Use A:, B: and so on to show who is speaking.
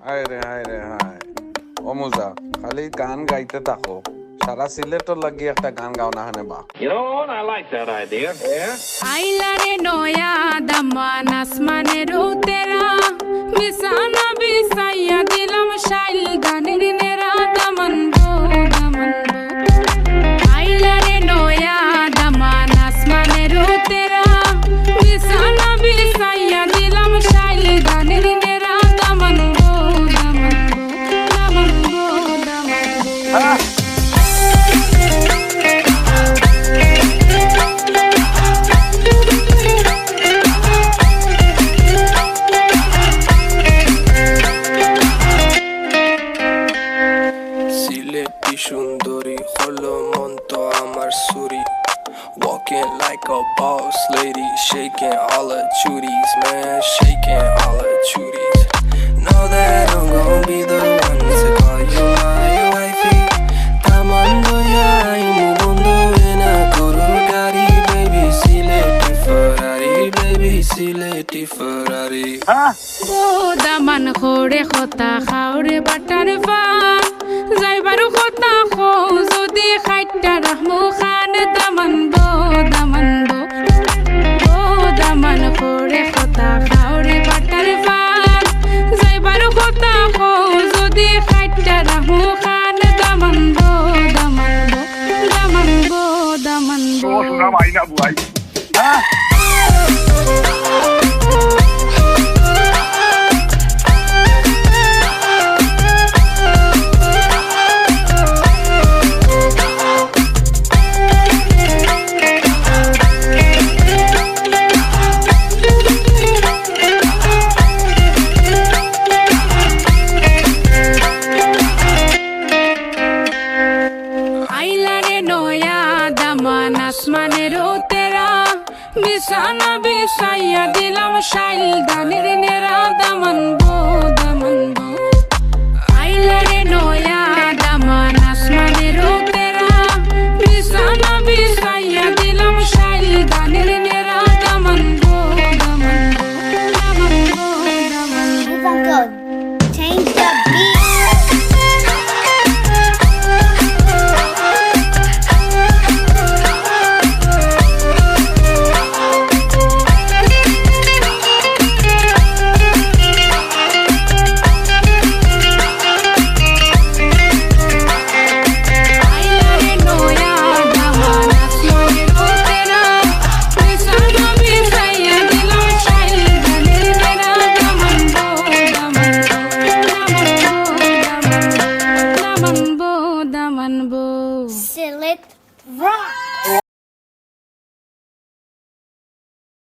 A: হায় রে হায় রে হায় অমুজা খালি গান গাইতে থাকো সারা সিলেটর লাগি একটা গান গাও না হানে বা
B: You know what? I like that idea. Yeah.
C: আইলারে নয়া দামান আসমানের উতেরা বিছানা বিছাইয়া দিলাম শাইল গানের নেরা দামান গো দামান গো আইলারে নয়া দামান আসমানের উতেরা বিছানা বিছাইয়া দিলাম শাইল গানের নেরা দামান গো দামান গো দামান গো দামান গো
D: সিলেটি সুন্দরী হলো মন তো আমার সুরি Walking like a boss lady, shaking all her chuties, man, shaking all her chuties. Know that I'm gon' be the one to call you my wifey. Tamando ya imu bondo ena koro gari, baby, Sileti Ferrari, baby, Sileti Ferrari.
C: O Daman খোরে খতা খাওরে butter fun যাইবারু খতা খো যদি খাইটা রাহমু খান দামান গো দামান গো ও দামান খোরে খতা খাওরে butter fun যাইবারু খতা খো যদি খাইটা রাহমু খান দামান গো দামান গো দামান গো দামান গো
E: শোনা ভাই না বুয়াই
C: আইলারে নয়া দামান আসমানের উতেরা বিছানা বিছাইয়া দিলাম শাইল গানের নেরা দামান গো দামান গো আইলারে নয়া দামান আসমানের উতেরা বিছানা বিছাইয়া দিলাম শাইল গানের নেরা দামান গো দামান গো দামান গো দামান গো
F: Uncle, change the beat.
C: আইলারে নয়া দামান আসমানের উতেরা বিছানা বিছাইয়া দিলাম শাইল গানের নেরা দামান গো দামান গো দামান গো দামান গো
F: Sillet rock.